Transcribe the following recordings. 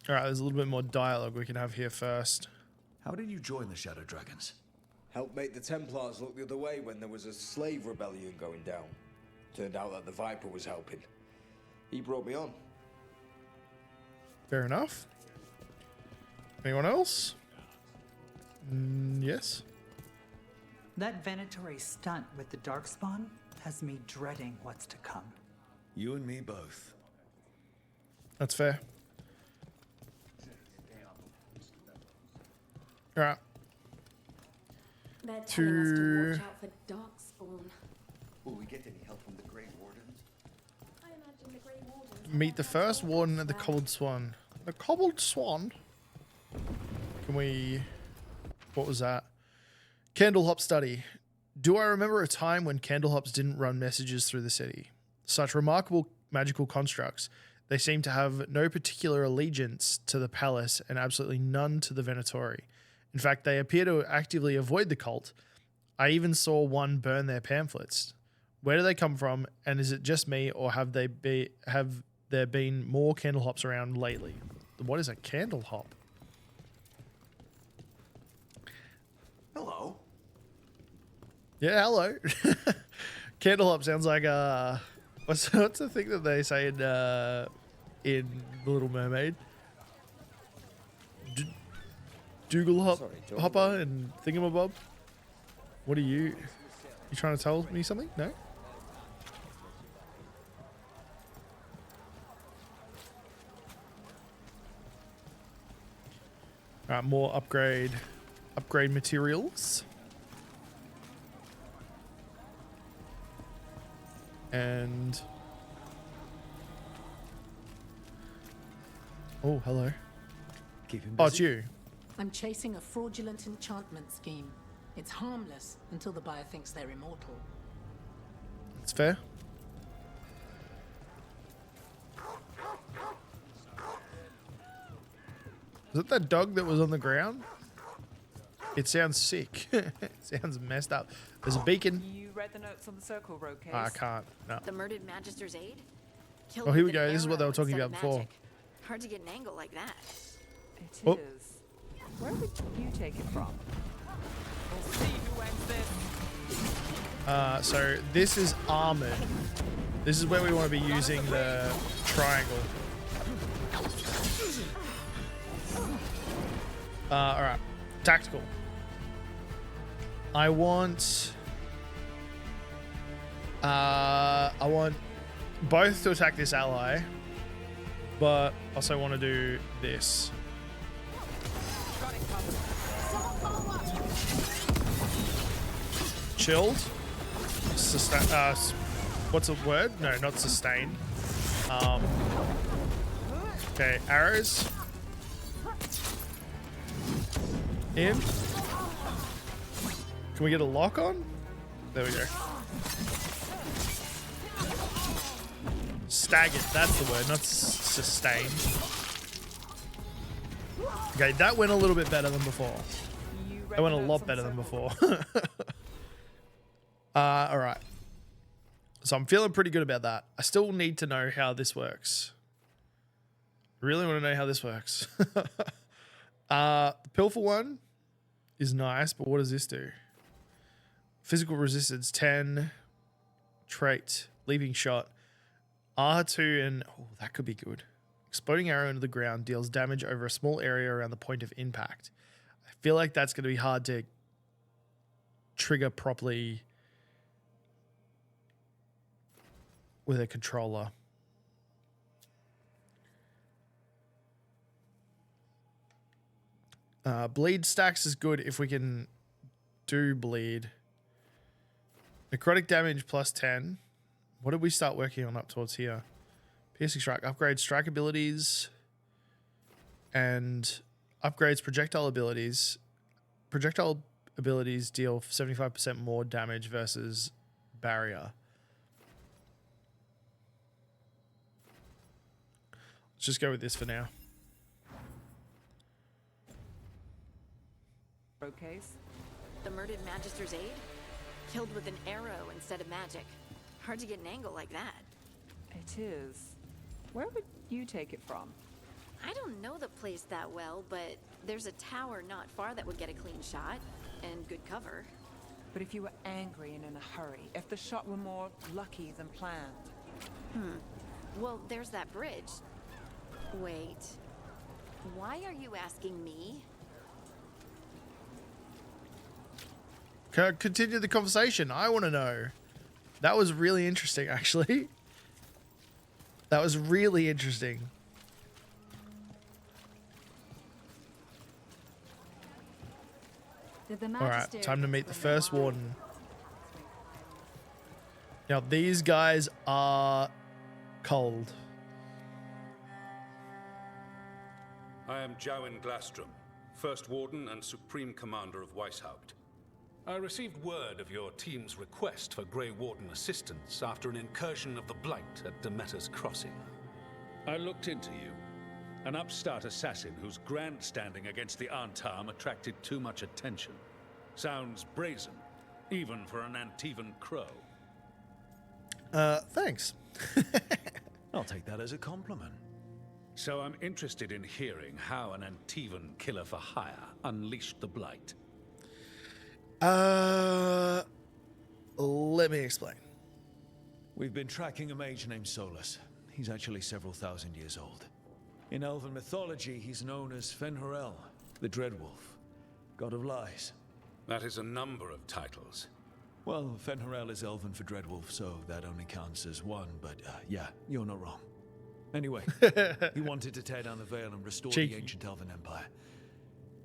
Alright, there's a little bit more dialogue we can have here first. How did you join the Shadow Dragons? Helped make the Templars look the other way when there was a slave rebellion going down. Turned out that the Viper was helping. He brought me on. Fair enough. Anyone else? Yes? That Venatory stunt with the Darkspawn has me dreading what's to come. You and me both. That's fair. Alright. They're telling us to To watch out for Darkspawn. Will we get any help from the Grey Wardens? I imagine the Grey Wardens meet the first warden at the Cobbled Swan. The Cobbled Swan? Can we... What was that? Candlehop study. Do I remember a time when candlehops didn't run messages through the city? Such remarkable magical constructs. They seem to have no particular allegiance to the palace and absolutely none to the Venatori. In fact, they appear to actively avoid the cult. I even saw one burn their pamphlets. Where do they come from, and is it just me, or have there been more candlehops around lately? What is a candlehop? Hello. Yeah, hello. Candlehop sounds like what's the thing that they say in The Little Mermaid? Dougal Hopper and Thingamabob. What are you? You trying to tell me something? No. All right, more upgrade materials. And oh, hello. Keep him busy. Oh, it's you. I'm chasing a fraudulent enchantment scheme. It's harmless until the buyer thinks they're immortal. It's fair. Was it that dog that was on the ground? It sounds sick. It sounds messed up. There's a beacon. You read the notes on the circle road case? I can't. No. The murdered Magister's aide? Killed Oh, here we with go. an This is what they were arrow talking instead about of before. magic. Hard to get an angle like that. It is. Oh. Where would you take it from? We'll see who wins this. So this is armored. This is where we want to be using the triangle. All right, tactical. I want both to attack this ally, but also want to do this. Chilled. What's the word? No, not sustain. Okay, arrows. In. Can we get a lock on? There we go. Staggered, that's the word, not sustained. Okay, that went a little bit better than before. That went a lot better than before. Alright. So I'm feeling pretty good about that. I still need to know how this works. Really want to know how this works. The Pilfer one is nice, but what does this do? Physical resistance 10, trait, leaping shot, R2, and oh, that could be good. Exploding arrow into the ground deals damage over a small area around the point of impact. I feel like that's going to be hard to trigger properly with a controller. Bleed stacks is good if we can do bleed. Necrotic damage plus 10. What did we start working on up towards here? Piercing strike. Upgrade strike abilities. And upgrades projectile abilities. Projectile abilities deal 75% more damage versus barrier. Let's just go with this for now. Case. The murdered Magister's aide? Killed with an arrow instead of magic. Hard to get an angle like that. It is. Where would you take it from? I don't know know the place that well, but there's a tower not far that would get a clean shot and good cover. But if you were angry and in a hurry, if the shot were more lucky than planned. Well, there's that bridge. Wait. Why are you asking me? Continue the conversation. I want to know. That was really interesting, actually. That was really interesting. Alright, time to meet the first warden. Now, these guys are cold. I am Jowin Glastrom, First Warden and Supreme Commander of Weishaupt. I received word of your team's request for Grey Warden assistance after an incursion of the Blight at Demeter's Crossing. I looked into you, an upstart assassin whose grandstanding against the Antaam attracted too much attention. Sounds brazen, even for an Antivan crow. Thanks. I'll take that as a compliment. So I'm interested in hearing how an Antivan killer for hire unleashed the Blight. Let me explain. We've been tracking a mage named Solus. He's actually several thousand years old. In Elven mythology, he's known as Fen'Harel, the Dreadwolf, god of lies. That is a number of titles. Well, Fen'Harel is Elven for Dreadwolf, so that only counts as one, but yeah, you're not wrong. Anyway, he wanted to tear down the Veil and restore Cheeky. the ancient Elven Empire.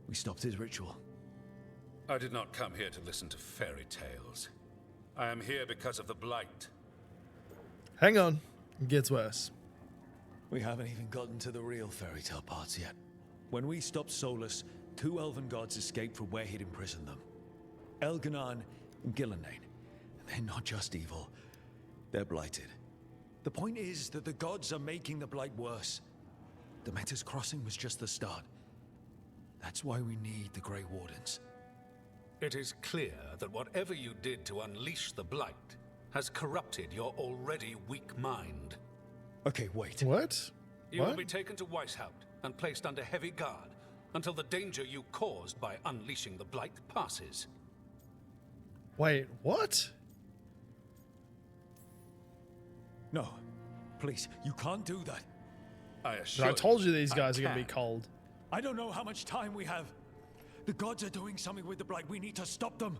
We stopped his ritual. I did not come here to listen to fairy tales. I am here because of the Blight. Hang on. It gets worse. We haven't even gotten to the real fairy tale parts yet. When we stopped Solus, 2 Elven gods escaped from where he'd imprisoned them. Elganan and Gillenane. And they're not just evil. They're blighted. The point is that the gods are making the Blight worse. Demeter's Crossing was just the start. That's why we need the Grey Wardens. It is clear that whatever you did to unleash the Blight has corrupted your already weak mind. Okay, wait. What? You will be taken to Weishaupt and placed under heavy guard until the danger you caused by unleashing the Blight passes. Wait, what? No, please, you can't do that. I assure I told you these I guys are going to be can. cold. I don't know how much time we have. The gods are doing something with the Blight. We need to stop them.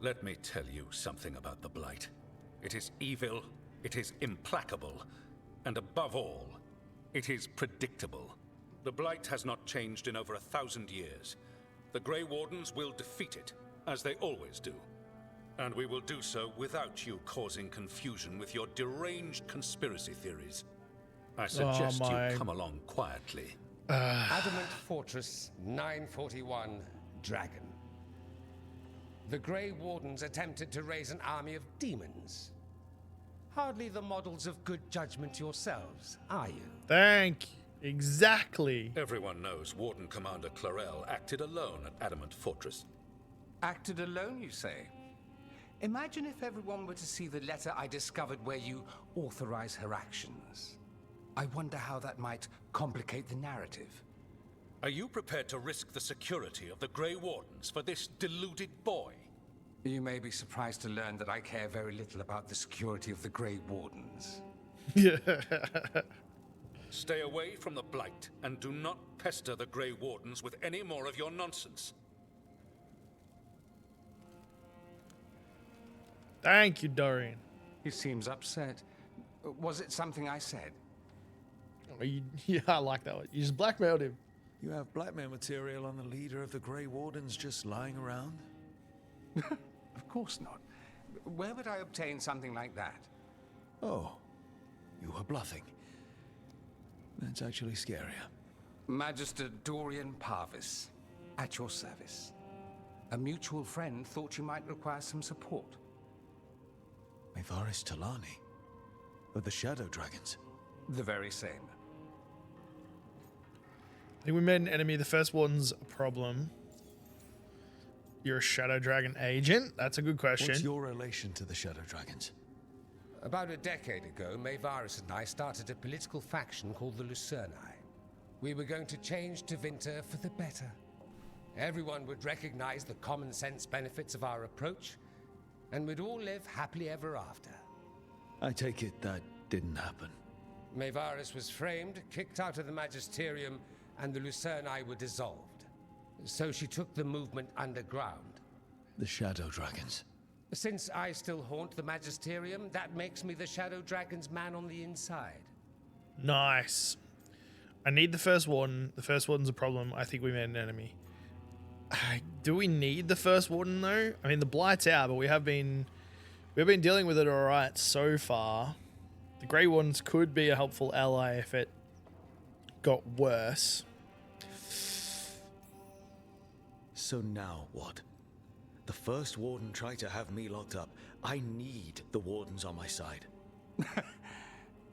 Let me tell you something about the Blight. It is evil, it is implacable, and above all, it is predictable. The Blight has not changed in over 1,000 years. The Grey Wardens will defeat it, as they always do. And we will do so without you causing confusion with your deranged conspiracy theories. I suggest you come along quietly. Adamant Fortress 941 Dragon. The Grey Wardens attempted to raise an army of demons. Hardly the models of good judgment yourselves, are you? Thank you. Exactly. Everyone knows Warden Commander Clarel acted alone at Adamant Fortress. Acted alone, you say? Imagine if everyone were to see the letter I discovered where you authorize her actions. I wonder how that might complicate the narrative. Are you prepared to risk the security of the Grey Wardens for this deluded boy? You may be surprised to learn that I care very little about the security of the Grey Wardens. Yeah. Stay away from the Blight, and do not pester the Grey Wardens with any more of your nonsense. Thank you, Dorian. He seems upset. Was it something I said? Oh, yeah, I like that one. You just blackmailed him. You have blackmail material on the leader of the Grey Wardens just lying around? Of course not. Where would I obtain something like that? Oh, you were bluffing. That's actually scarier. Magister Dorian Parvis, at your service. A mutual friend thought you might require some support. Maevaris Talani, of the Shadow Dragons. The very same. I think we made an enemy. The first one's a problem. You're a Shadow Dragon agent? That's a good question. What's your relation to the Shadow Dragons? About a decade ago, Maevaris and I started a political faction called the Lucerni. we were going to change to Winter for the better. Everyone would recognize the common sense benefits of our approach, and we'd all live happily ever after. I take it that didn't happen. Maevaris was framed, kicked out of the Magisterium, and the Lucerni were dissolved. So she took the movement underground. The Shadow Dragons. Since I still haunt the Magisterium, that makes me the Shadow Dragon's man on the inside. Nice. I need the First Warden. The First Warden's a problem. I think we made an enemy. Do we need the First Warden though? I mean, the Blight's out, but we've been dealing with it all right so far. The Grey Wardens could be a helpful ally if it got worse. So now what? The First Warden tried to have me locked up. I need the Wardens on my side.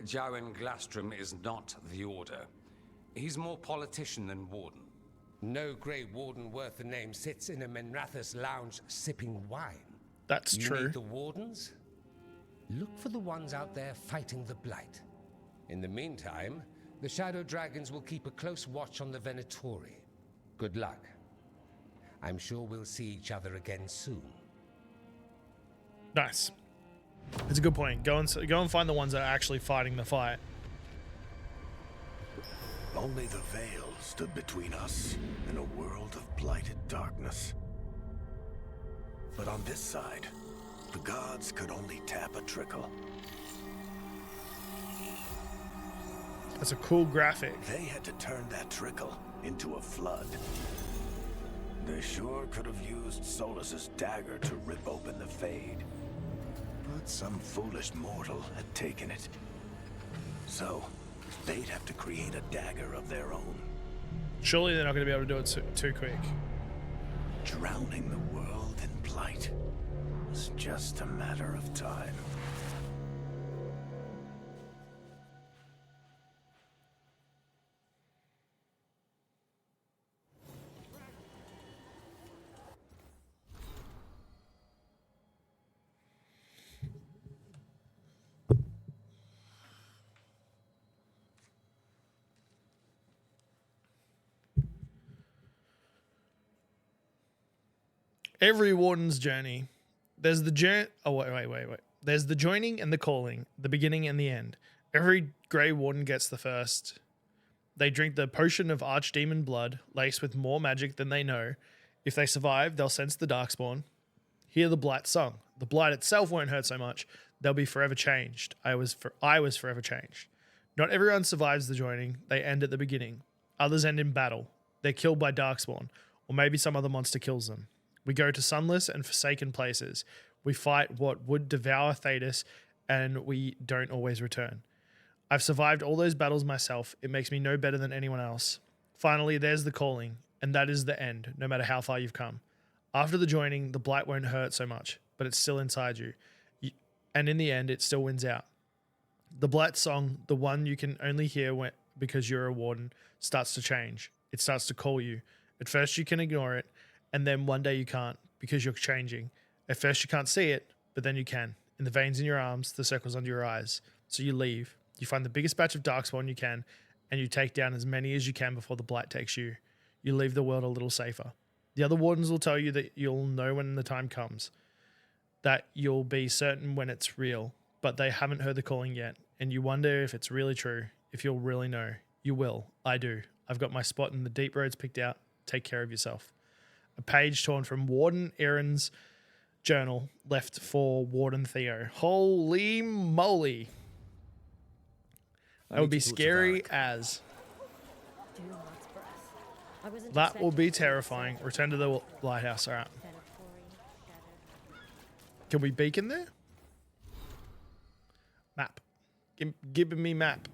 Jowen Glastrom is not the Order. He's more politician than Warden. No Grey Warden worth the name sits in a Menrathus lounge sipping wine. That's true. You need the Wardens? Look for the ones out there fighting the Blight. In the meantime, the Shadow Dragons will keep a close watch on the Venatori. Good luck. I'm sure we'll see each other again soon. Nice. It's a good point. Go and find the ones that are actually fighting the fight. Only the veil stood between us and a world of blighted darkness. But on this side, the gods could only tap a trickle. That's a cool graphic. They had to turn that trickle into a flood. They sure could have used Solus's dagger to rip open the Fade. But some foolish mortal had taken it. So, they'd have to create a dagger of their own. Surely they're not going to be able to do it too quick. Drowning the world in blight was just a matter of time. Every Warden's journey. There's the journey. Oh, wait. There's the joining and the calling, the beginning and the end. Every Grey Warden gets the first. They drink the potion of archdemon blood, laced with more magic than they know. If they survive, they'll sense the Darkspawn. Hear the Blight song. The Blight itself won't hurt so much. They'll be forever changed. I was forever changed. Not everyone survives the joining. They end at the beginning. Others end in battle. They're killed by Darkspawn, or maybe some other monster kills them. We go to sunless and forsaken places. We fight what would devour Thedas, and we don't always return. I've survived all those battles myself. It makes me no better than anyone else. Finally, there's the calling, and that is the end, no matter how far you've come. After the joining, the Blight won't hurt so much, but it's still inside you. And in the end, it still wins out. The Blight song, the one you can only hear because you're a Warden, starts to change. It starts to call you. At first, you can ignore it, and then one day you can't because you're changing. At first you can't see it, but then you can. In the veins in your arms, the circles under your eyes. So you leave. You find the biggest batch of Darkspawn you can, and you take down as many as you can before the Blight takes you. You leave the world a little safer. The other Wardens will tell you that you'll know when the time comes. That you'll be certain when it's real, but they haven't heard the calling yet, and you wonder if it's really true, if you'll really know. You will. I do. I've got my spot in the deep roads picked out. Take care of yourself. A page torn from Warden Aaron's journal left for Warden Theo. Holy moly. That would be scary as. That will be terrifying. Return to the lighthouse. All right. Can we beacon there? Map. Give me map.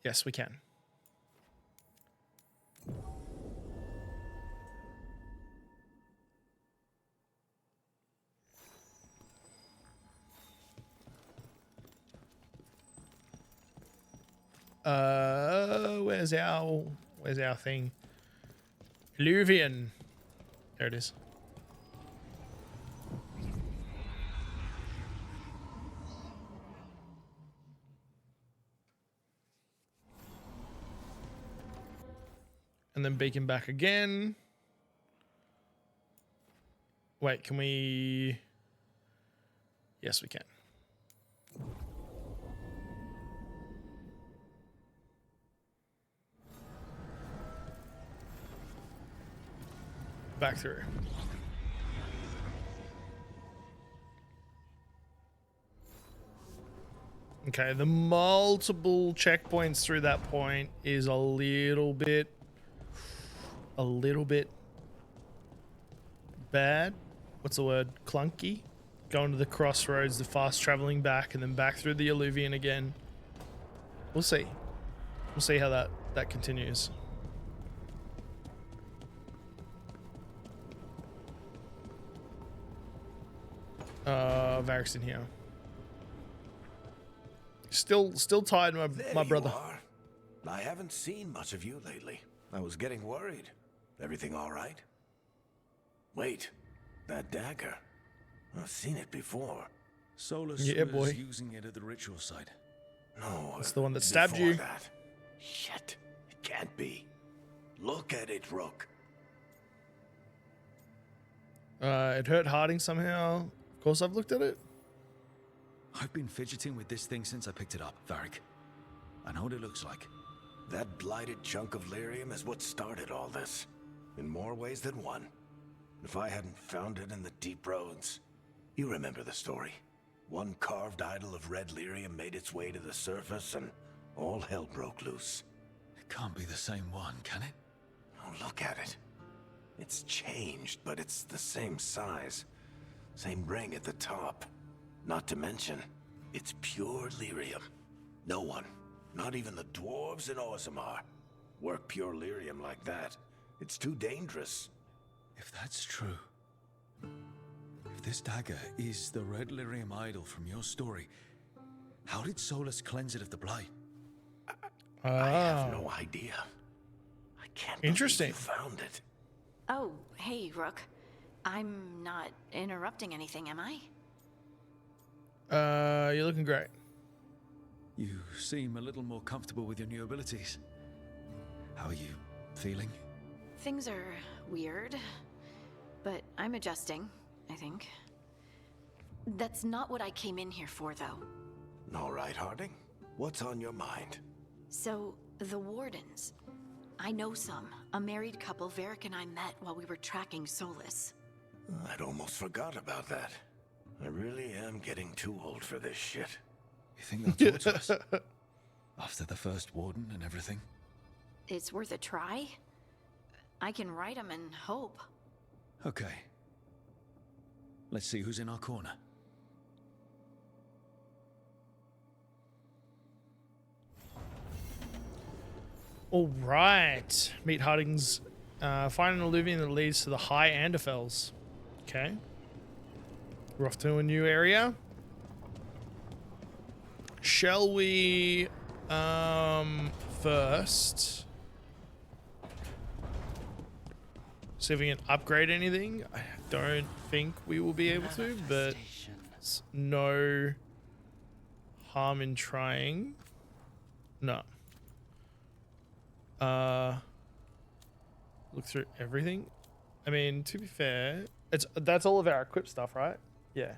Yes, we can. Where's our thing? Luvian. There it is. And then beacon back again. Wait, can we... Yes, we can. Back through. Okay, the multiple checkpoints through that point is a little bit bad. What's the word? Clunky. Going to the crossroads, the fast traveling back, and then back through the alluvion again. We'll see. We'll see how that continues. Varric's in here. Still tied, my brother. Are. I haven't seen much of you lately. I was getting worried. Everything all right? Wait, that dagger. I've seen it before. Solus was using it at the ritual site. No, it's the one that stabbed you. That. Shit, it can't be. Look at it, Rook. It hurt Harding somehow. Of course, I've looked at it. I've been fidgeting with this thing since I picked it up, Varric. I know what it looks like. That blighted chunk of lyrium is what started all this. In more ways than one. If I hadn't found it in the deep roads... You remember the story. One carved idol of red lyrium made its way to the surface and all hell broke loose. It can't be the same one, can it? Oh, look at it. It's changed, but it's the same size. Same ring at the top. Not to mention, it's pure lyrium. No one, not even the dwarves in Orzammar, work pure lyrium like that. It's too dangerous. If that's true, if this dagger is the red lyrium idol from your story, how did Solus cleanse it of the blight? I have no idea. I can't believe you found it. Oh, hey, Rook. I'm not interrupting anything, am I? You're looking great. You seem a little more comfortable with your new abilities. How are you feeling? Things are weird, but I'm adjusting, I think. That's not what I came in here for, though. All right, Harding. What's on your mind? So, the Wardens. I know some. A married couple Varric and I met while we were tracking Solus. I'd almost forgot about that. I really am getting too old for this shit. You think they'll talk to us? After the first warden and everything? It's worth a try. I can write them and hope. Okay. Let's see who's in our corner. All right. Meet Harding's. Find an alluvion that leads to the High Anderfels. Okay. We're off to a new area. Shall we first see if we can upgrade anything? I don't think we will be able to, but it's no harm in trying. No. Look through everything. I mean, to be fair, that's all of our equipped stuff, right? Yeah.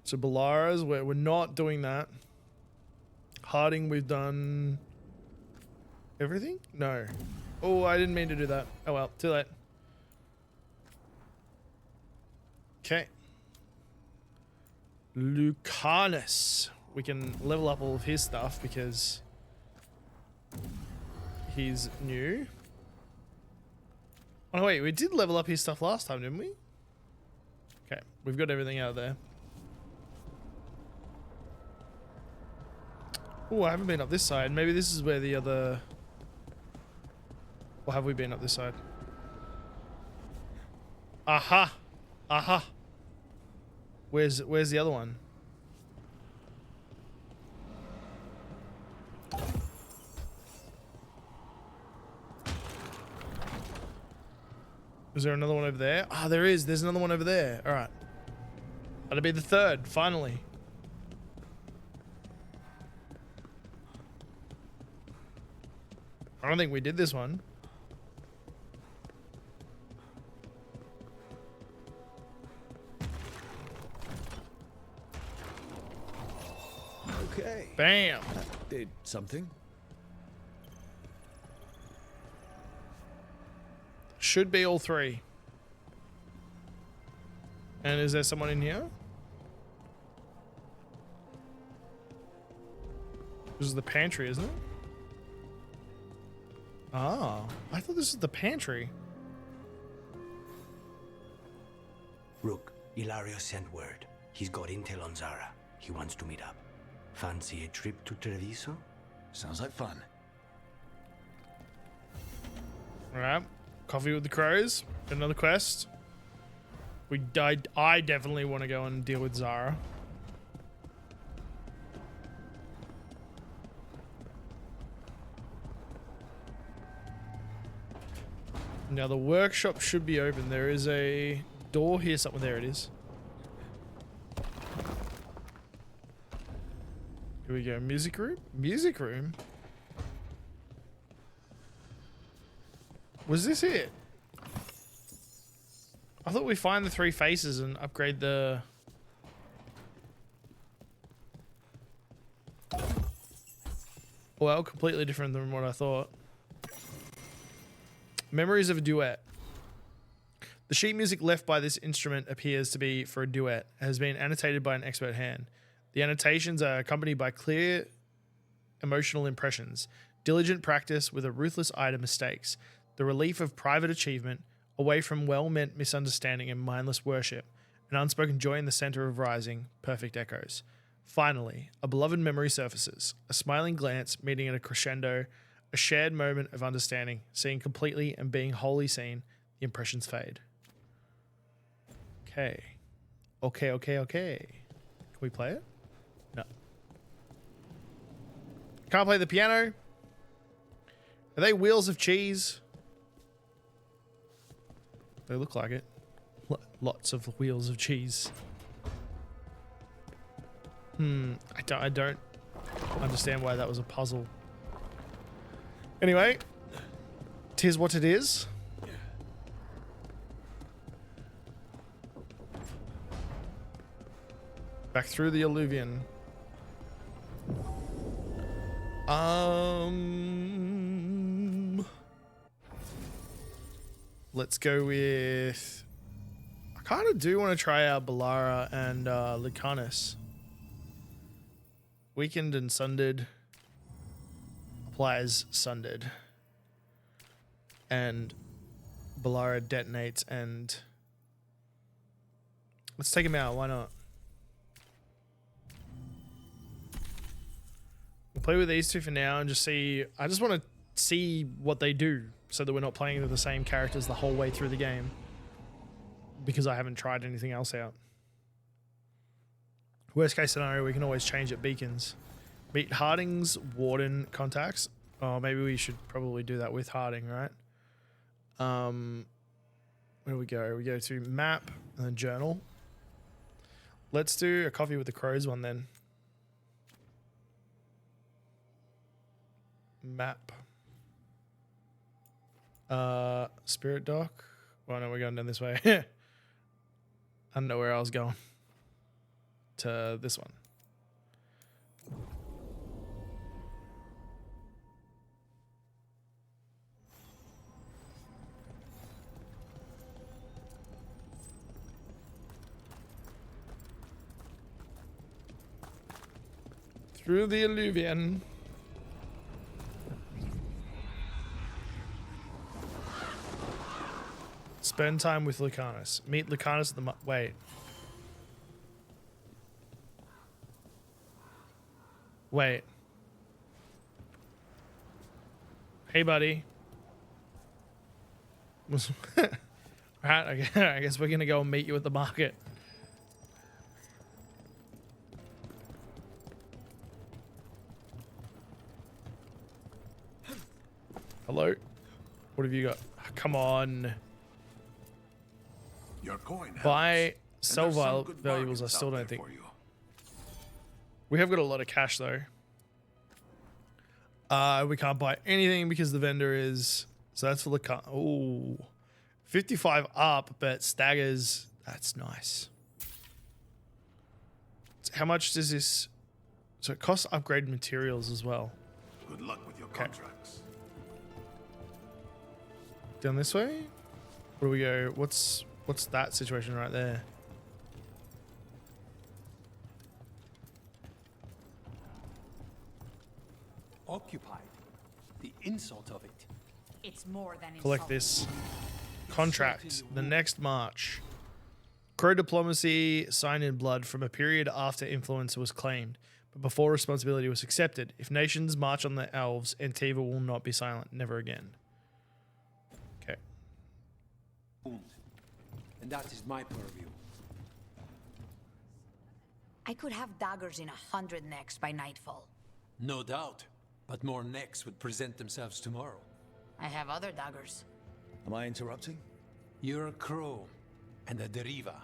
So Balara's, we're not doing that. Harding, we've done everything? No. Oh, I didn't mean to do that. Oh well, too late. Okay. Lucanis. We can level up all of his stuff because he's new. Oh wait, we did level up his stuff last time, didn't we? Okay, we've got everything out of there. Oh, I haven't been up this side. Maybe this is where the other... Or have we been up this side? Aha! Aha! Where's the other one? Is there another one over there? Ah, there is. There's another one over there. All right. That'll be the third, finally. I don't think we did this one. Okay. Bam. That did something. Should be all three. And is there someone in here? This is the pantry, isn't it? Oh, I thought this was the pantry. Rook, Ilario sent word. He's got intel on Zara. He wants to meet up. Fancy a trip to Treviso? Sounds like fun. Alright. Coffee with the crows. Got another quest. I definitely want to go and deal with Zara. Now the workshop should be open. There is a door here somewhere. There it is. Here we go. Music room? Music room? Was this it? I thought we find the 3 faces and upgrade the... Well, completely different than what I thought. Memories of a duet. The sheet music left by this instrument appears to be for a duet. It has been annotated by an expert hand. The annotations are accompanied by clear emotional impressions, diligent practice with a ruthless eye to mistakes, the relief of private achievement, away from well-meant misunderstanding and mindless worship, an unspoken joy in the center of rising, perfect echoes. Finally, a beloved memory surfaces, a smiling glance meeting at a crescendo, a shared moment of understanding, seeing completely and being wholly seen, the impressions fade. Okay. Okay. Can we play it? No. Can't play the piano. Are they wheels of cheese? They look like it. Lots of wheels of cheese. I don't understand why that was a puzzle. Anyway, tis what it is. Back through the alluvion. Let's go with... I kind of do want to try out Balara and Lucanis. Weakened and sundered. Applies sundered. And Balara detonates and... Let's take him out, why not? We'll play with these two for now and just see... I just want to see what they do so that we're not playing with the same characters the whole way through the game. Because I haven't tried anything else out. Worst case scenario, we can always change at beacons. Meet Harding's warden contacts. Oh, maybe we should probably do that with Harding, right? Where do we go? We go to map and then journal. Let's do a coffee with the crows one then. Map. Spirit dock. Oh no, we're going down this way. I don't know where I was going. To this one. Through the alluvion. Spend time with Lucanis. Meet Lucanis at the... Wait. Wait. Hey, buddy. Alright, I guess we're gonna go and meet you at the market. Hello? What have you got? Oh, come on. Your coin Buy, sell valuables, I still don't think. We have got a lot of cash though. We can't buy anything because the vendor is... So that's for the... Oh, 55 up, but staggers. That's nice. So how much does this... So it costs upgraded materials as well. Good luck with your contracts. Down this way? Where do we go? What's that situation right there? Occupied. The insult of it. It's more than Collect this. Contract. The next march. Crow diplomacy signed in blood from a period after influence was claimed, but before responsibility was accepted. If nations march on the elves, Antiva will not be silent. Never again. Okay. And that is my purview. I could have daggers in 100 necks by nightfall. No doubt. But more necks would present themselves tomorrow. I have other daggers. Am I interrupting? You're a crow and a De Riva.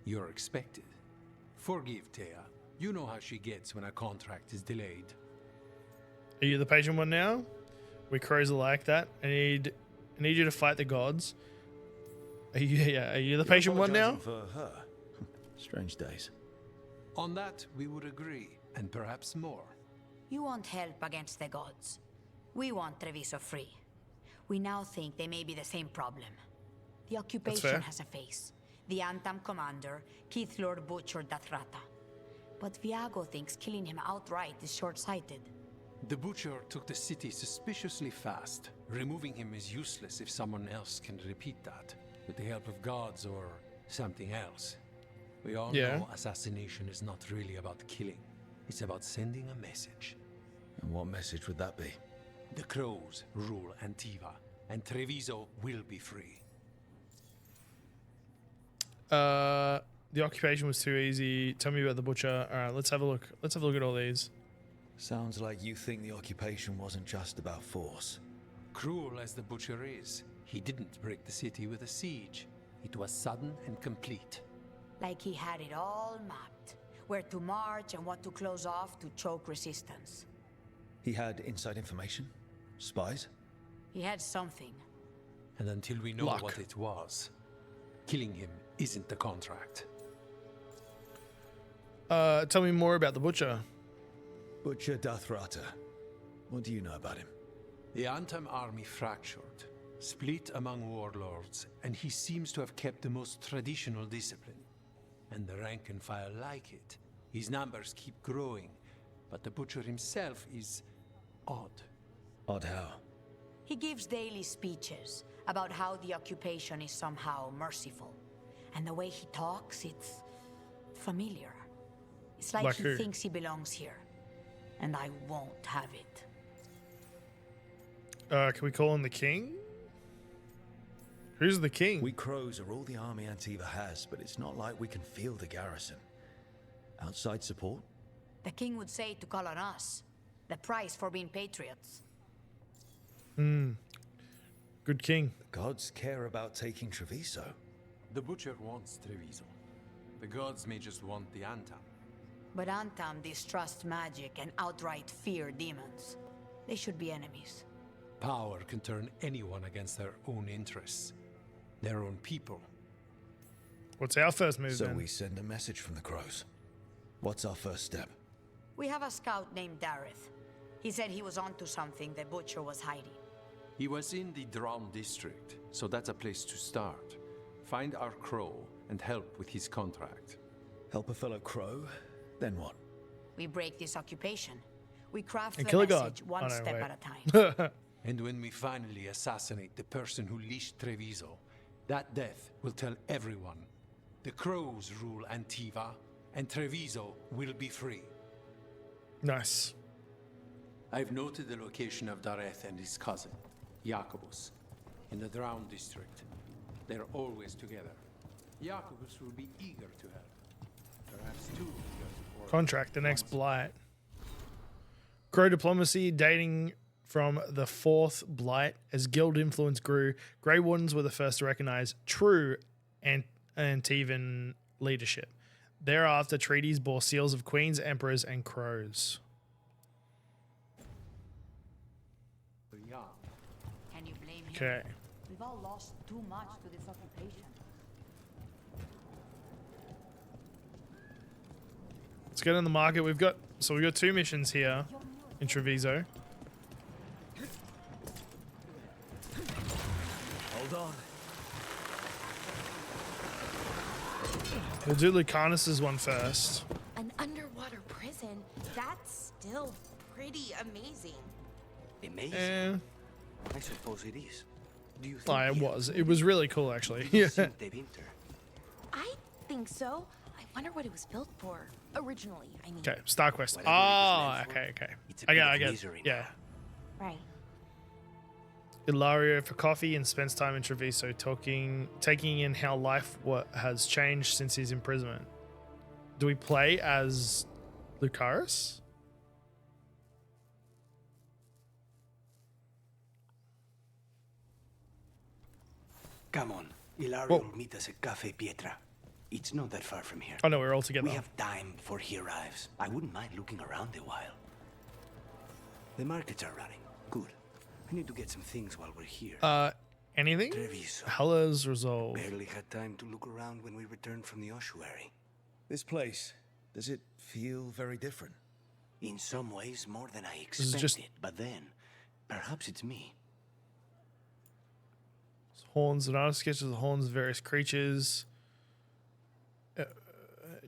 You're expected. Forgive Thea. You know how she gets when a contract is delayed. Are you the patient one now? We crows are like that. I need you to fight the gods. Are you the patient one now? For her. Strange days. On that, we would agree, and perhaps more. You want help against the gods. We want Treviso free. We now think they may be the same problem. The occupation has a face. The Antaam commander, Keith Lord Butcher Dathrata. But Viago thinks killing him outright is short-sighted. The Butcher took the city suspiciously fast. Removing him is useless if someone else can repeat that, with the help of gods or something else. We all know assassination is not really about killing. It's about sending a message. And what message would that be? The crows rule Antiva, and Treviso will be free. The occupation was too easy. Tell me about the butcher. All right, let's have a look. Let's have a look at all these. Sounds like you think the occupation wasn't just about force. Cruel as the Butcher is, he didn't break the city with a siege. It was sudden and complete. Like he had it all mapped. Where to march and what to close off to choke resistance. He had inside information? Spies? He had something. And until we know what it was, killing him isn't the contract. Tell me more about the butcher. Butcher Dathrata. What do you know about him? The Antaam army fractured, split among warlords, and he seems to have kept the most traditional discipline. And the rank and file like it. His numbers keep growing, but the Butcher himself is odd. Odd how? He gives daily speeches about how the occupation is somehow merciful. And the way he talks, it's familiar. It's like he thinks he belongs here. And I won't have it. Can we call him the king? Who's the king? We crows are all the army Antiva has, but it's not like we can field a garrison. Outside support? The king would say to call on us. The price for being patriots. Good king. The gods care about taking Treviso. The Butcher wants Treviso. The gods may just want the Antaam. But Antaam distrust magic and outright fear demons. They should be enemies. Power can turn anyone against their own interests. Their own people. What's our first move So then? we send a message from the crows. What's our first step? We have a scout named Dareth. He said he was onto something the Butcher was hiding. He was in the Drown district, so that's a place to start. Find our crow and help with his contract. Help a fellow crow? Then what? We break this occupation. We craft And the kill a message god. one Oh, no, step wait. at a time. And when we finally assassinate the person who leashed Treviso, that death will tell everyone. The crows rule Antiva, and Treviso will be free. Nice. I've noted the location of Dareth and his cousin, Jacobus, in the Drown district. They're always together. Jacobus will be eager to help. Perhaps two together. Contract the next blight. Crow diplomacy dating from the 4th blight. As guild influence grew, Grey Wardens were the first to recognize true Antivan leadership. Thereafter, treaties bore seals of queens, emperors, and crows. young. Can you blame him? Okay. We've all lost too much to this occupation. Let's get in the market. We've got 2 missions here in Treviso. Hold on. We'll do Lucanis's one first. An underwater prison? That's still pretty amazing. Amazing? I suppose it is. Do you think It was really cool, actually. Yeah. I think so. I wonder what it was built for. Originally, I mean. Okay, Star Quest. Oh, okay. I get. Yeah. Right. Ilario for coffee and spends time in Treviso taking in how life has changed since his imprisonment. Do we play as Lucaris? Come on. Ilario will meet us at Cafe Pietra. It's not that far from here. Oh no, we're all together. We have time before he arrives. I wouldn't mind looking around a while. The markets are running. Good. I need to get some things while we're here. Anything? Treviso. Hellas resolved. Barely had time to look around when we returned from the ossuary. This place, does it feel very different? In some ways, more than I This is expected. But then, perhaps it's me. Horns and artist sketches of the horns of various creatures.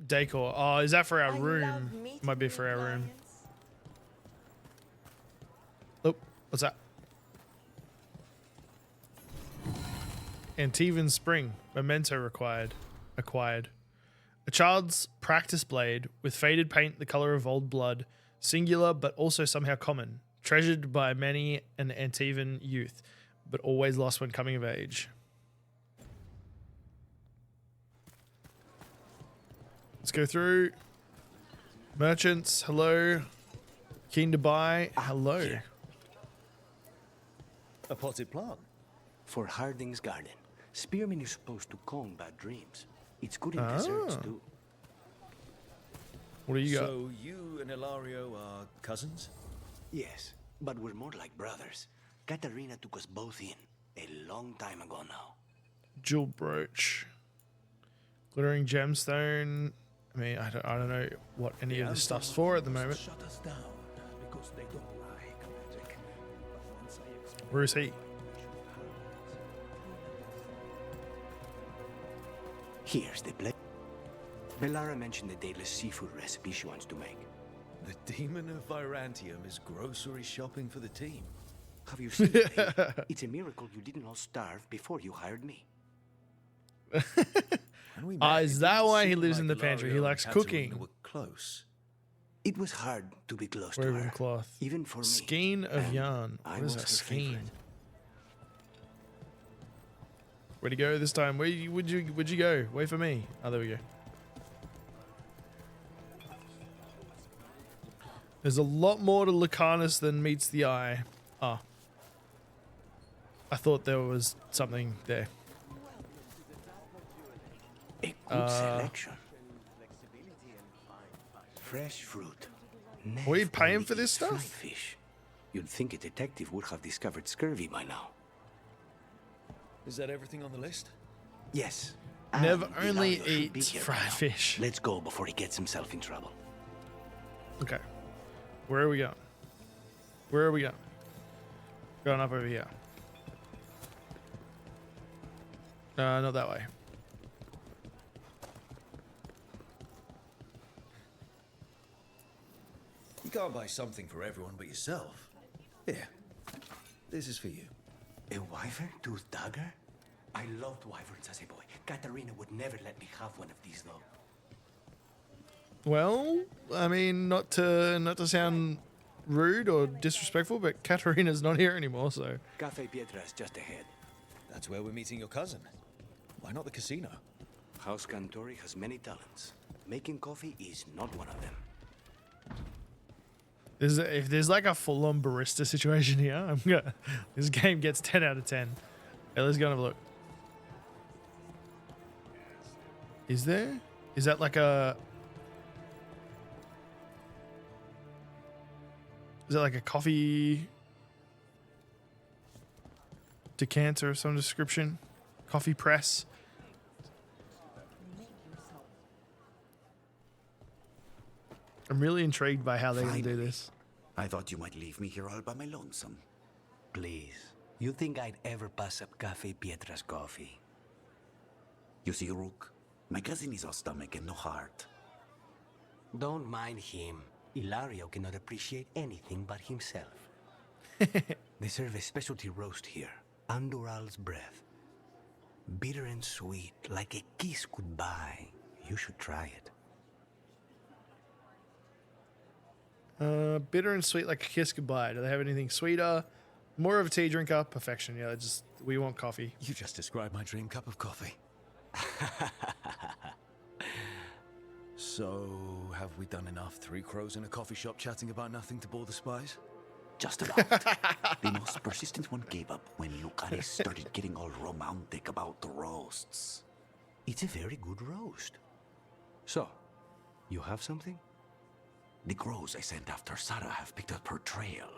Decor. Oh, is that for our room? Might be for our room. Oh, what's that? Antaams Spring. Memento acquired. A child's practice blade with faded paint the color of old blood. Singular, but also somehow common. Treasured by many an Antavan youth, but always lost when coming of age. Let's go through. Merchants, hello. Keen to buy, hello. Here. A potted plant? For Harding's garden. Spearmint is supposed to combat dreams. It's good in desserts too. What do you got? So you and Ilario are cousins? Yes, but we're more like brothers. Katarina took us both in a long time ago now. Jewel brooch. Glittering gemstone. I mean, I don't know what any of this stuff's for at the moment. Shut us down because they don't like magic. Where is he? Here's the plate. Bellara mentioned the daedalus seafood recipe she wants to make. The demon of Virantium is grocery shopping for the team. Have you seen it? It's a miracle you didn't all starve before you hired me. Is that why he lives in the pantry? He likes cooking. Were close. It was hard to be close to Woven her, cloth. even for me. Skein of yarn. I What is was a her skein? favorite. Where'd he go this time? Would you go? Wait for me. Oh, there we go. There's a lot more to Lucanis than meets the eye. Ah. I thought there was something there. A good selection. Fresh fruit. Are we paying for this stuff? Fish. You'd think a detective would have discovered scurvy by now. Is that everything on the list? Yes. Never And only Ilario should be eats here fried by now. fish. Let's go before he gets himself in trouble. Okay. Where are we going? Where are we going? Going up over here. Not that way. You can't buy something for everyone but yourself. Here, this is for you. A wyvern tooth dagger? I loved wyverns as a boy. Katarina would never let me have one of these, though. Well, I mean, not to sound rude or disrespectful, but Katarina's not here anymore, so. Cafe Pietra is just ahead. That's where we're meeting your cousin. Why not the casino? House Cantori has many talents. Making coffee is not one of them. If there's like a full-on barista situation here, this game gets 10 out of 10. Okay, let's go and have a look. Is there? Is that like a... Is that like a coffee... decanter of some description. Coffee press. I'm really intrigued by how they're going to do this. I thought you might leave me here all by my lonesome. Please. You think I'd ever pass up Cafe Pietra's coffee? You see, Rook, my cousin is all stomach and no heart. Don't mind him. Ilario cannot appreciate anything but himself. They serve a specialty roast here, Andoral's breath. Bitter and sweet, like a kiss goodbye. You should try it. Bitter and sweet like a kiss goodbye. Do they have anything sweeter? More of a tea drinker? Perfection. Yeah, we want coffee. You just described my dream cup of coffee. So, have we done enough Three Crows in a coffee shop chatting about nothing to bore the spies? Just about. The most persistent one gave up when Lucanis started getting all romantic about the roasts. It's a very good roast. So, you have something? The crows I sent after Sarah have picked up her trail.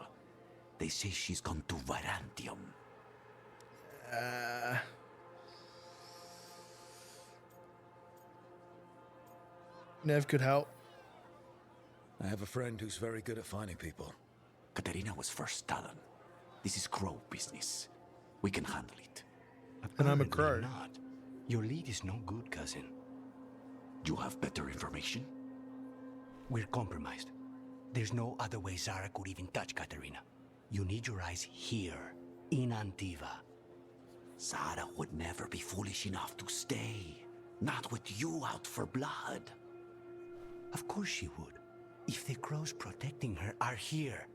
They say she's gone to Virantium. Nev could help. I have a friend who's very good at finding people. Katerina was first Talon. This is crow business. We can handle it. And I'm a crow. Not. Your lead is no good, cousin. You have better information? We're compromised. There's no other way Zara could even touch Katerina. You need your eyes here, in Antiva. Zara would never be foolish enough to stay. Not with you out for blood. Of course she would. If the crows protecting her are here.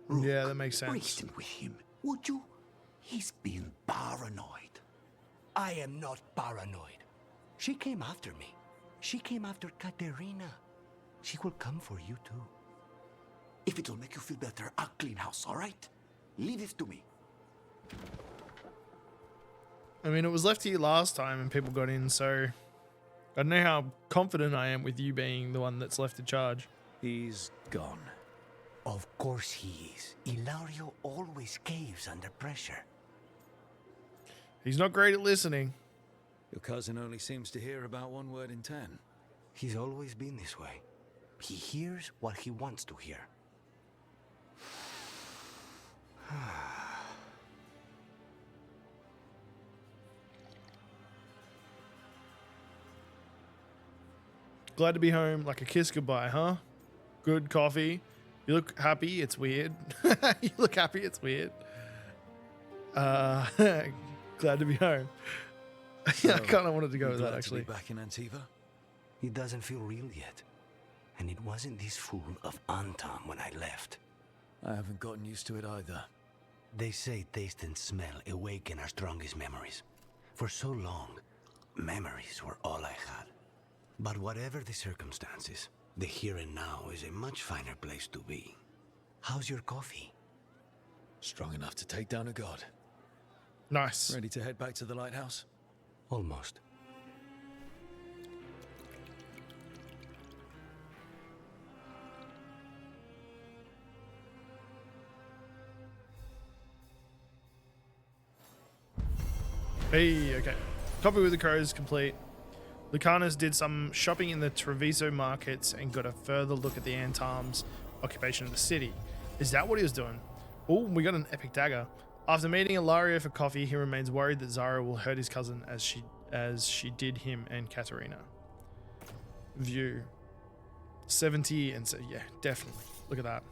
Rook, yeah, that makes sense. Reason with him, would you? He's being paranoid. I am not paranoid. She came after me. She came after Katerina. She will come for you too. If it'll make you feel better, I'll clean house, all right? Leave it to me. I mean, it was left to you last time and people got in, so I don't know how confident I am with you being the one that's left in charge. He's gone. Of course he is. Ilario always caves under pressure. He's not great at listening. Your cousin only seems to hear about 1 word in 10. He's always been this way. He hears what he wants to hear. Glad to be home, like a kiss goodbye, huh? Good coffee. You look happy, it's weird. You look happy, it's weird. Glad to be home. I kind of wanted to go with that, actually. Back in Antiva? It doesn't feel real yet. And it wasn't this full of Antam when I left. I haven't gotten used to it either. They say taste and smell awaken our strongest memories. For so long, memories were all I had. But whatever the circumstances, the here and now is a much finer place to be. How's your coffee? Strong enough to take down a god. Nice. Ready to head back to the lighthouse? Almost. Hey, okay. Coffee with the Crows complete. Lucanis did some shopping in the Treviso markets and got a further look at the Antaams' occupation of the city. Is that what he was doing? Oh, we got an epic dagger. After meeting Ilario for coffee, he remains worried that Zara will hurt his cousin as she did him and Katerina. View. 70 and so yeah, definitely. Look at that.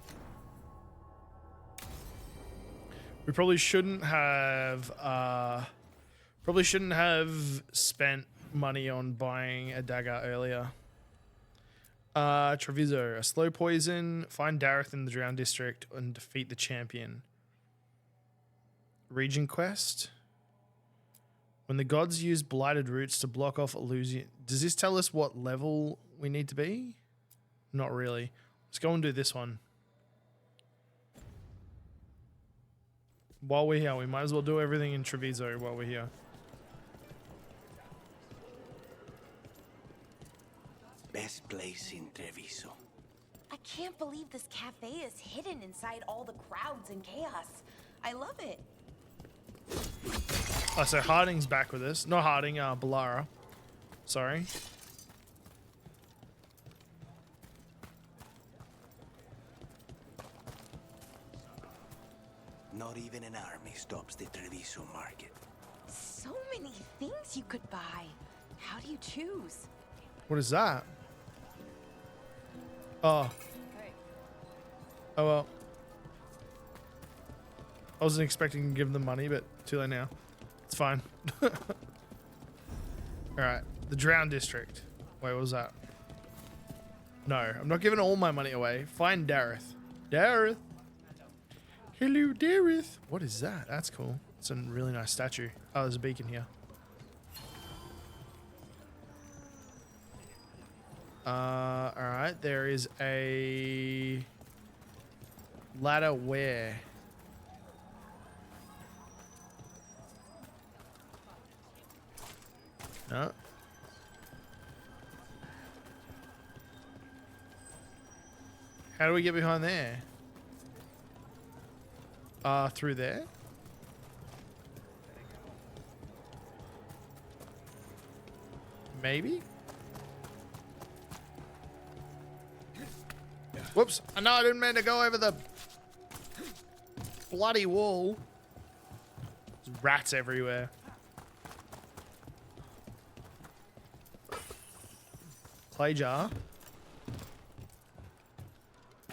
We probably shouldn't have spent money on buying a dagger earlier. Treviso, a slow poison. Find Dareth in the Drowned District and defeat the champion. Region quest. When the gods use blighted roots to block off illusion. Does this tell us what level we need to be? Not really. Let's go and do this one. While we're here, we might as well do everything in Treviso while we're here. Best place in Treviso. I can't believe this cafe is hidden inside all the crowds and chaos. I love it. Oh, so Harding's back with us. Not Harding, Balara. Sorry. Not even an army stops the Treviso market. So many things you could buy. How do you choose? What is that? Oh. Oh well. I wasn't expecting to give them money, but too late now. It's fine. Alright. The Drown District. Wait, what was that? No, I'm not giving all my money away. Find Dareth. Dareth! Hello, Dareth! What is that? That's cool. It's a really nice statue. Oh, there's a beacon here. Alright, there is a ladder where? No. How do we get behind there? Through there? Maybe? Whoops. No, I didn't mean to go over the bloody wall. There's rats everywhere. Clay jar.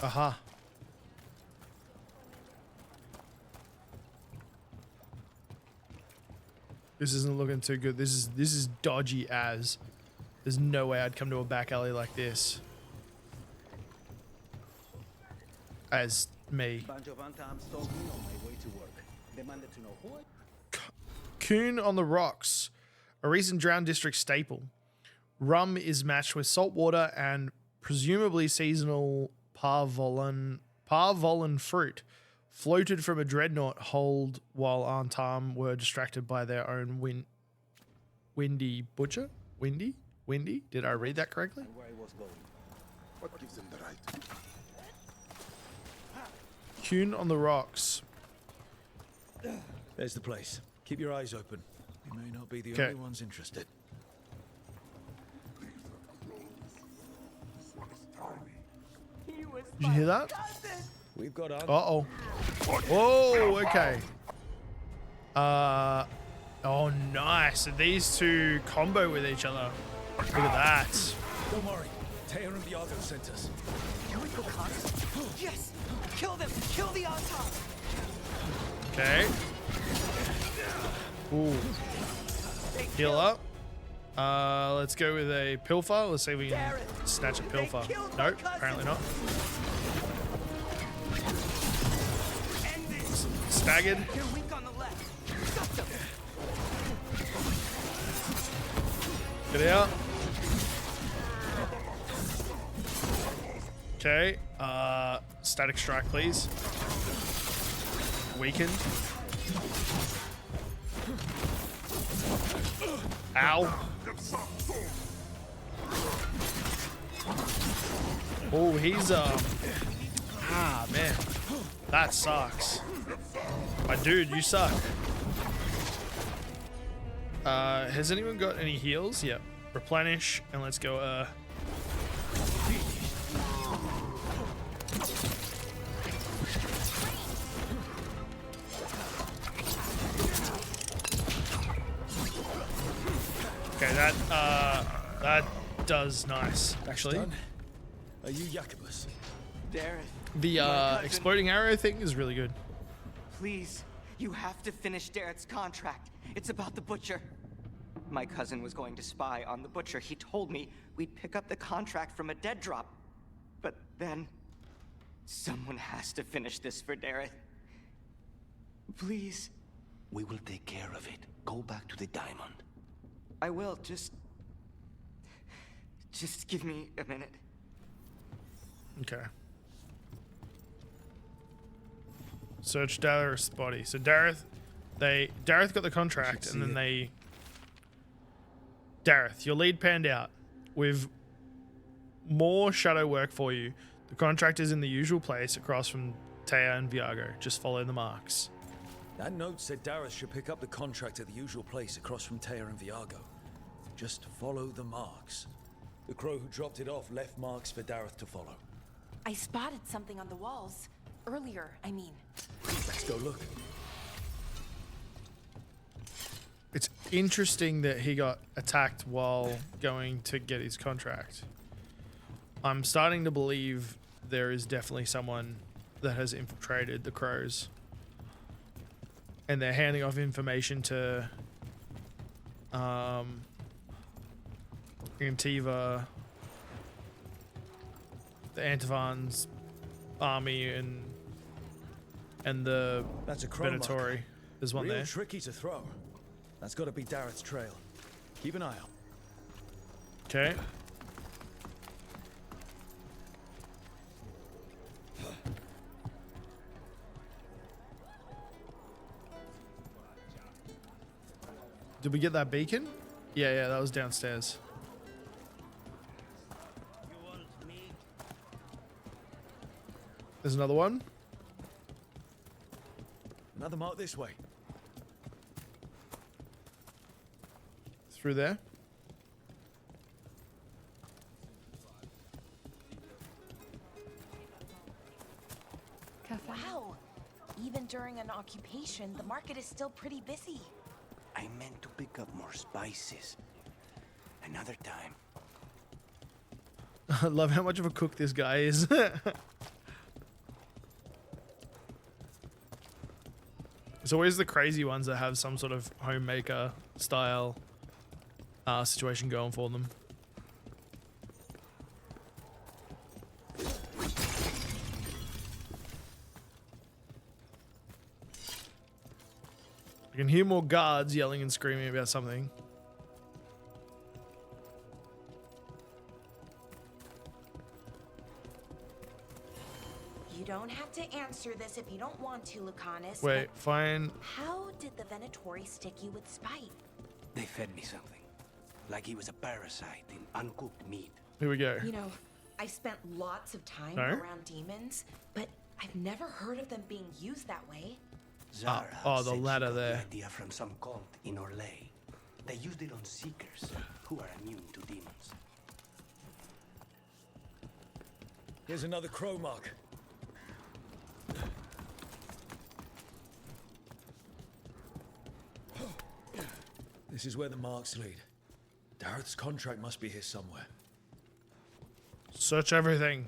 Aha. This isn't looking too good. This is dodgy as. There's no way I'd come to a back alley like this. As me. Bunch of Antaams told me on my way to work. Demanded to know who Coon on the Rocks. A recent Drown District staple. Rum is matched with salt water and presumably seasonal parvolan fruit. Floated from a dreadnought hold while Antaam were distracted by their own windy butcher? Windy? Did I read that correctly? Where I was going. What gives them the right? Coon on the Rocks. There's the place. Keep your eyes open. We may not be the Okay. only ones interested. Did you hear that? We've got on. Uh-oh. Oh, okay. Oh, nice. So these two combo with each other. Look at that. Don't worry. Tear and Viago sent us. Can we go close? Yes! Kill them! Kill the Antaams! Okay. Ooh. Heal up. Let's go with a pilfer. Let's see if we can snatch a pilfer. Nope, apparently not. Staggered. They're weak on the left. Stop them. Get out. Okay. Static strike, please. Weakened. Ow. Oh, he's man. That sucks. My dude, you suck. Has anyone got any heals? Yep. Replenish, and let's go, okay, that does nice, actually. Are you Jacobus? Dareth. The exploding arrow thing is really good. Please, you have to finish Dareth's contract. It's about the Butcher. My cousin was going to spy on the Butcher. He told me we'd pick up the contract from a dead drop. But then, someone has to finish this for Dareth. Please. We will take care of it. Go back to the diamond. I will, just give me a minute. Okay. Search Dareth's body. So Dareth got the contract, and then Dareth, your lead panned out. With more shadow work for you. The contract is in the usual place across from Taya and Viago. Just follow the marks. That note said Dareth should pick up the contract at the usual place across from Teir and Viargo. Just follow the marks. The crow who dropped it off left marks for Dareth to follow. I spotted something on the walls. Earlier, I mean. Let's go look. It's interesting that he got attacked while going to get his contract. I'm starting to believe there is definitely someone that has infiltrated the crows. And they're handing off information to Antiva, the Antaams army, and the That's a crow mark. Venatori. There's one Real there. tricky to throw. That's got to be Dareth's trail. Keep an eye out. Okay. Did we get that beacon? Yeah, that was downstairs. There's another one. Another mark this way. Through there. Wow. Even during an occupation, the market is still pretty busy. I meant to pick up more spices. Another time. I love how much of a cook this guy is. It's always the crazy ones that have some sort of homemaker style situation going for them. I can hear more guards yelling and screaming about something. You don't have to answer this if you don't want to, Lucanis. Wait, fine. How did the Venatori stick you with spite? They fed me something. Like he was a parasite in uncooked meat. Here we go. You know, I spent lots of time No? around demons, but I've never heard of them being used that way. Zara the said she ladder got there. the idea from some cult in Orlais. They used it on seekers who are immune to demons. Here's another crow mark. This is where the marks lead. Dareth's contract must be here somewhere. Search everything.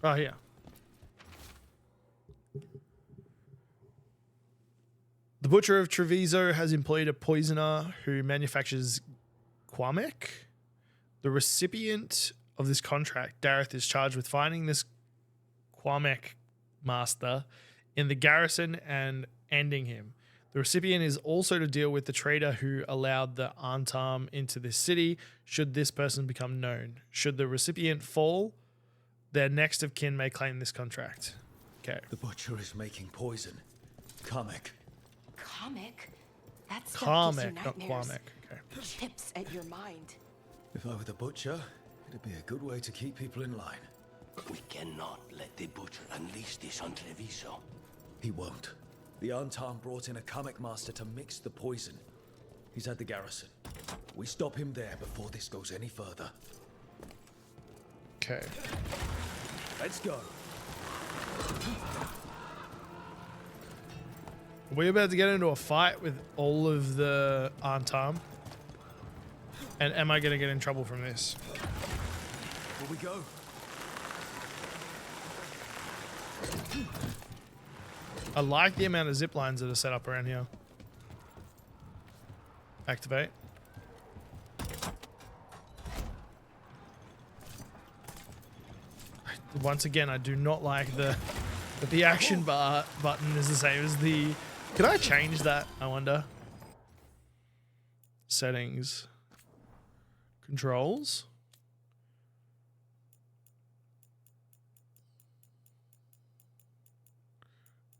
Oh, yeah. The Butcher of Treviso has employed a poisoner who manufactures Qamek. The recipient of this contract, Dareth, is charged with finding this Qamek master in the garrison and ending him. The recipient is also to deal with the traitor who allowed the Antaam into this city, should this person become known. Should the recipient fall, their next of kin may claim this contract. Okay. The Butcher is making poison. Qamek. Qamek? That stuff gives you Qamek, not nightmares. Qamek. Okay. Chips at your mind. If I were the Butcher, it'd be a good way to keep people in line. We cannot let the Butcher unleash this on Treviso. He won't. The Antaam brought in a Qamek master to mix the poison. He's at the garrison. We stop him there before this goes any further. Okay. Let's go. Are we about to get into a fight with all of the Antaam? And am I going to get in trouble from this? Will we go? I like the amount of zip lines that are set up around here. Activate. Once again, I do not like that the action bar button is the same as the... Can I change that, I wonder? Settings. Controls.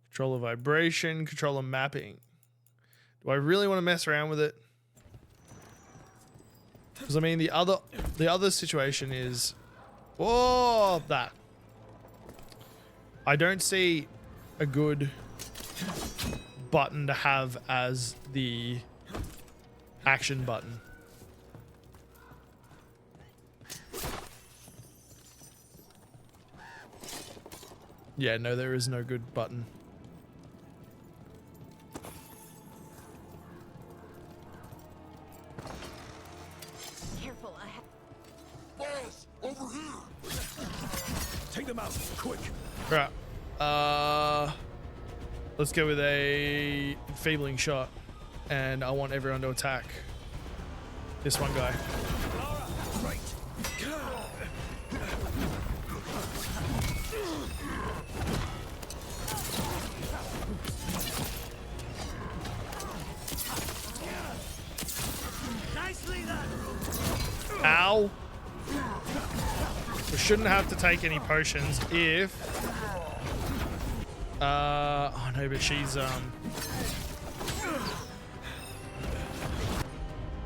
Controller vibration, controller mapping. Do I really want to mess around with it? Because I mean the other situation is, oh, that. I don't see a good button to have as the action button. Yeah, no, there is no good button. Careful, I have. Boss, over here! Take them out, quick! Right. Let's go with a enfeebling shot. And I want everyone to attack this one guy. Right. Nicely done! Ow. We shouldn't have to take any potions if... oh no, but she's,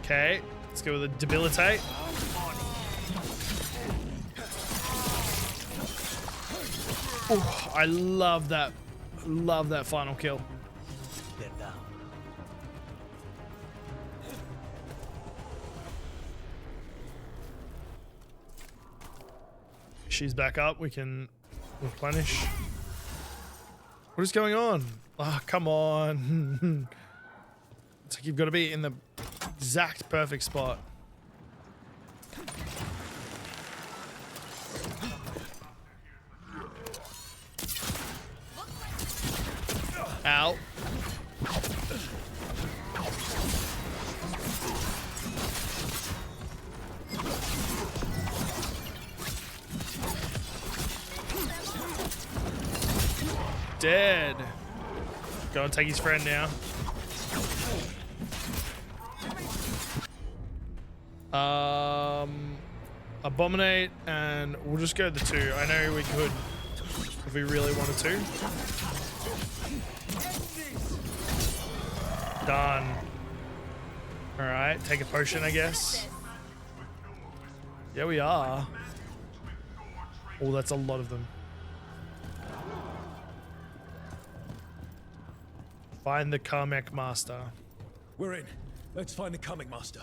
Okay, let's go with a debilitate. Ooh, I love that. Love that final kill. They're down. She's back up. We can replenish. What is going on? Oh, come on. It's like you've got to be in the exact perfect spot. Ow. Dead. Go and take his friend now. Abominate, and we'll just go the 2. I know we could if we really wanted to. Done. Alright, take a potion, I guess. Yeah, we are. Oh, that's a lot of them. Find the Qamek Master. We're in. Let's find the Qamek Master.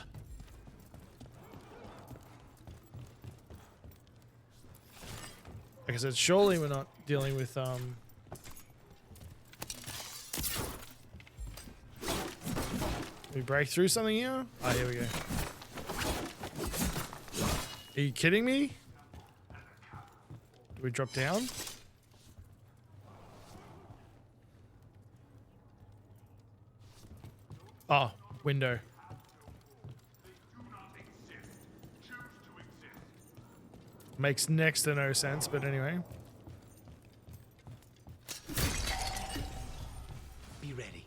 Like I said, surely we're not dealing with, we break through something here? Oh, here we go. Are you kidding me? Do we drop down? Oh, window. Makes next to no sense, but anyway. Be ready.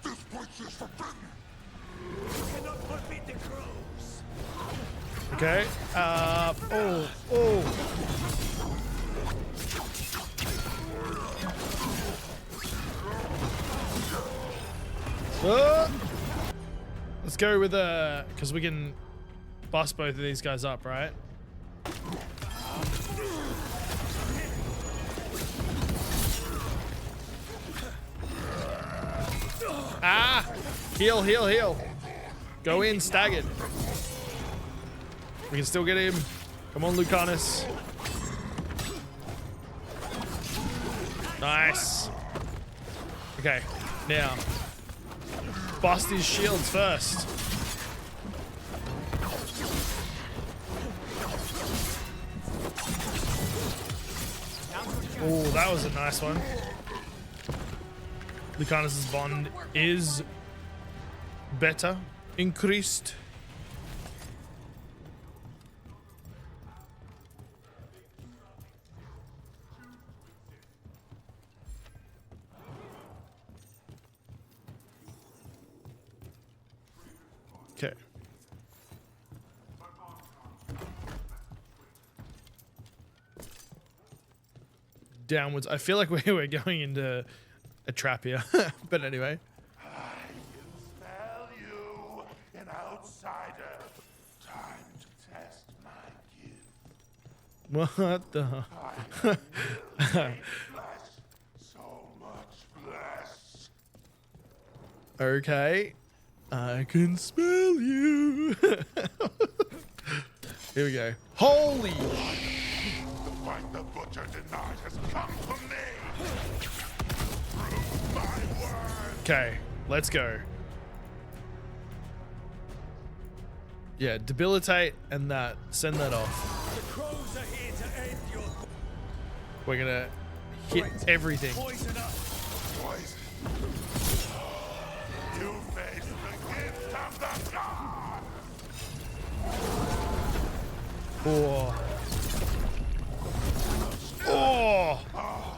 This place is forbidden! You cannot forbid the crows! Okay. Oh. Let's go with because we can bust both of these guys up, right? Ah! Heal, heal, heal. Go in, staggered. We can still get him. Come on, Lucanis. Nice. Okay, now bust his shields first. Oh, that was a nice one. Lucanis' bond is better, increased. Okay. Downwards. I feel like we're going into a trap here, but anyway. I can smell you, an outsider. Time to test my gift. What the? So much flesh. Okay. I can smell you. Here we go. Holy The fight the butcher denied has come to me. Prove my word. Okay, let's go. Yeah, debilitate and that. Send that off. The crows are here to end your... We're gonna hit everything. Poison up. Poison. You face the gift of the god. Oh. Oh.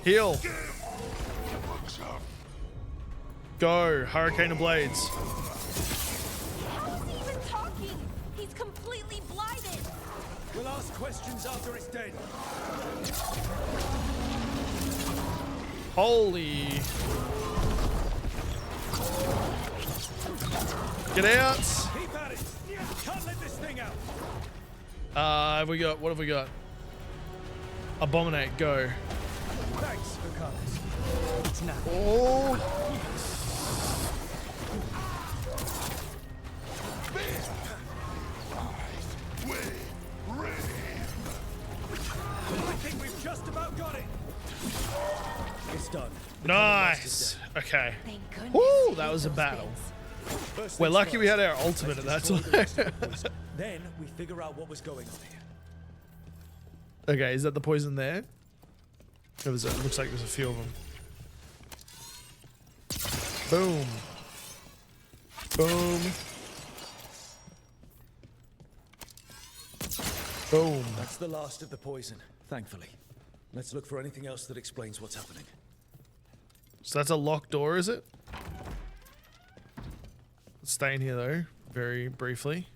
Heal. Go. Hurricane of Blades. How's he even talking? He's completely blinded. We'll ask questions after it's dead. Holy. Get out. Keep at it. Can't let this thing out. What have we got? Abominate, go. Thanks, Lucanis. It's not. Oh. I think we've just about got it. It's done. Nice. Okay. Thank goodness. Woo, that was a battle. We're lucky we had our ultimate at that time. Then we figure out what was going on here. Okay, is that the poison there? It looks like there's a few of them. Boom. Boom. Boom. That's the last of the poison, thankfully. Let's look for anything else that explains what's happening. So that's a locked door, is it? Let's stay in here though, very briefly.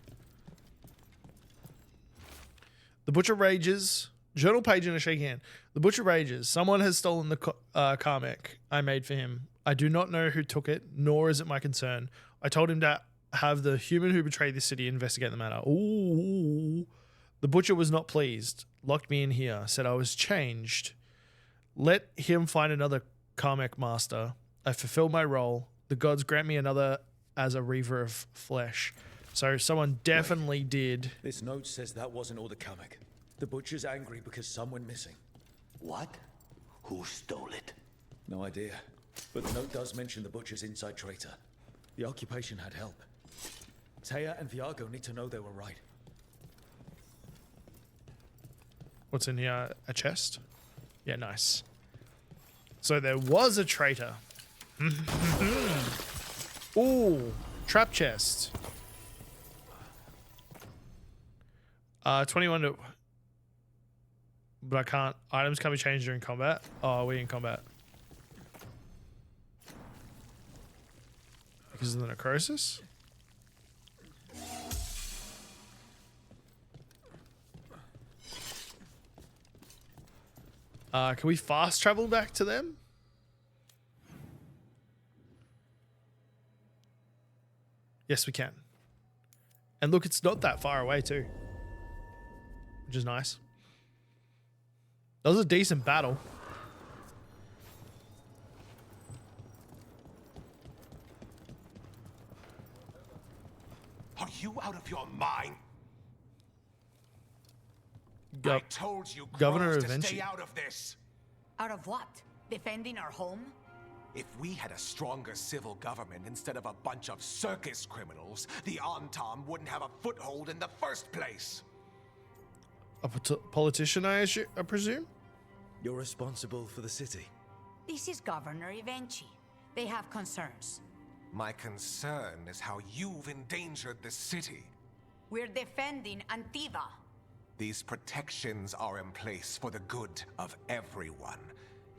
The Butcher rages. Journal page and a shake hand. The Butcher rages. Someone has stolen the Qamek I made for him. I do not know who took it, nor is it my concern. I told him to have the human who betrayed the city investigate the matter. Ooh. The Butcher was not pleased. Locked me in here. Said I was changed. Let him find another Qamek master. I fulfilled my role. The gods grant me another as a reaver of flesh. So someone definitely did. This note says that wasn't all the Qamek. The Butcher's angry because some went missing. What? Who stole it? No idea. But the note does mention the Butcher's inside traitor. The occupation had help. Taya and Viago need to know they were right. What's in here? A chest? Yeah, nice. So there was a traitor. Ooh, trap chest. 21 to... But I can't... Items can be changed during combat. Oh, we're in combat. Because of the necrosis? Can we fast travel back to them? Yes, we can. And look, it's not that far away too. Which is nice. That was a decent battle. Are you out of your mind? I told you, Governor Crows, to Vinci. stay out of this. Out of what? Defending our home? If we had a stronger civil government instead of a bunch of circus criminals, the Antaam wouldn't have a foothold in the first place. A politician, I presume? You're responsible for the city. This is Governor Vinci. They have concerns. My concern is how you've endangered the city. We're defending Antiva. These protections are in place for the good of everyone.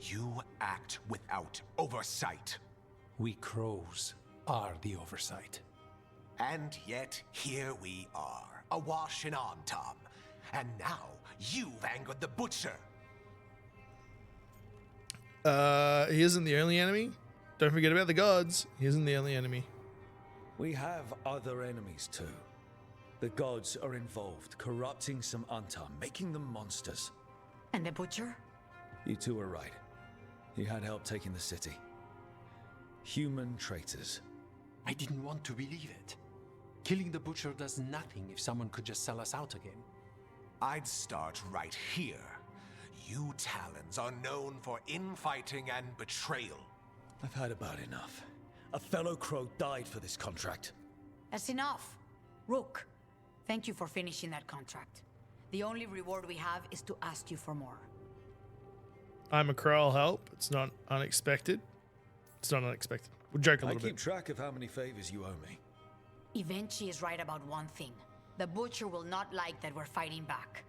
You act without oversight. We crows are the oversight. And yet, here we are, awash in Antaam. And now, you've angered the Butcher. He isn't the only enemy. Don't forget about the gods. He isn't the only enemy. We have other enemies too. The gods are involved, corrupting some Antaam, making them monsters. And the butcher? You two are right. He had help taking the city. Human traitors. I didn't want to believe it. Killing the butcher does nothing if someone could just sell us out again. I'd start right here. You Talons are known for infighting and betrayal. I've had about enough. A fellow crow died for this contract. That's enough. Rook, thank you for finishing that contract. The only reward we have is to ask you for more. I'm a crow, I'll help. It's not unexpected. It's not unexpected. We'll joke a little bit. I keep track of how many favors you owe me. Eventually is right about one thing. The butcher will not like that we're fighting back.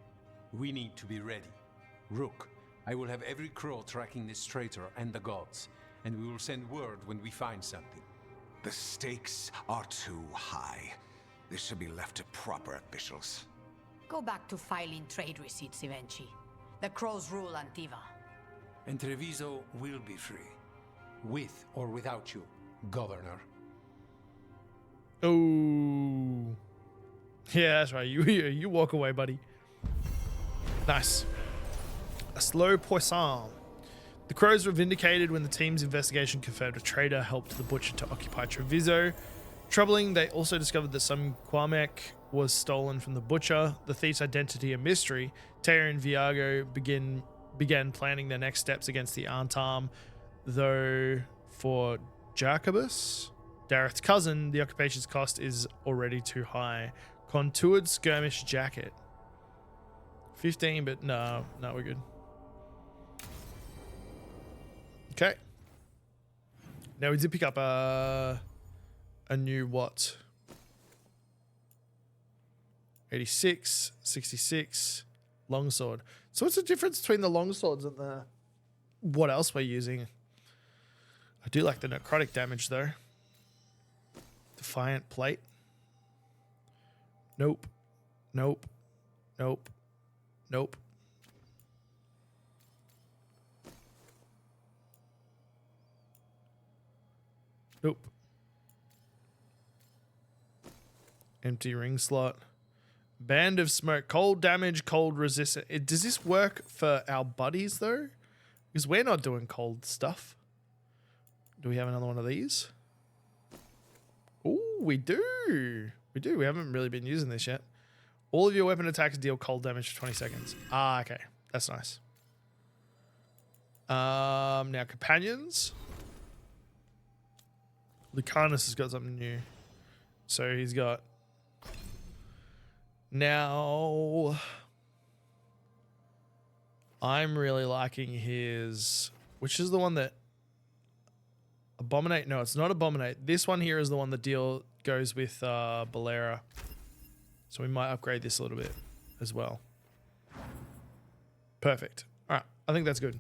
We need to be ready. Rook, I will have every crow tracking this traitor and the gods, and we will send word when we find something. The stakes are too high. This should be left to proper officials. Go back to filing trade receipts, Evenchi. The crows rule Antiva. And Treviso will be free. With or without you, Governor. Oh. Yeah, that's right. You walk away, buddy. Nice. A slow poisson. The crows were vindicated when the team's investigation confirmed a traitor helped the butcher to occupy Treviso. Troubling, they also discovered that some Qamek was stolen from the butcher. The thief's identity a mystery. Teir and Viago began planning their next steps against the Antaam, though for Jacobus, Dareth's cousin, the occupation's cost is already too high. Contoured skirmish jacket. 15, but no, we're good. Okay. Now we did pick up a new what? 86, 66, longsword. So what's the difference between the longswords and the what else we're using? I do like the necrotic damage though. Defiant plate. Nope. Nope. Nope. Nope. Nope. Empty ring slot. Band of smoke. Cold damage, cold resistant. Does this work for our buddies though? Because we're not doing cold stuff. Do we have another one of these? Oh, we do. We do. We haven't really been using this yet. All of your weapon attacks deal cold damage for 20 seconds. Ah, okay. That's nice. Now companions. Lucanis has got something new. So he's got... Now... I'm really liking his... Which is the one that... Abominate? No, it's not Abominate. This one here is the one that goes with Bolera. So we might upgrade this a little bit as well. Perfect. All right. I think that's good.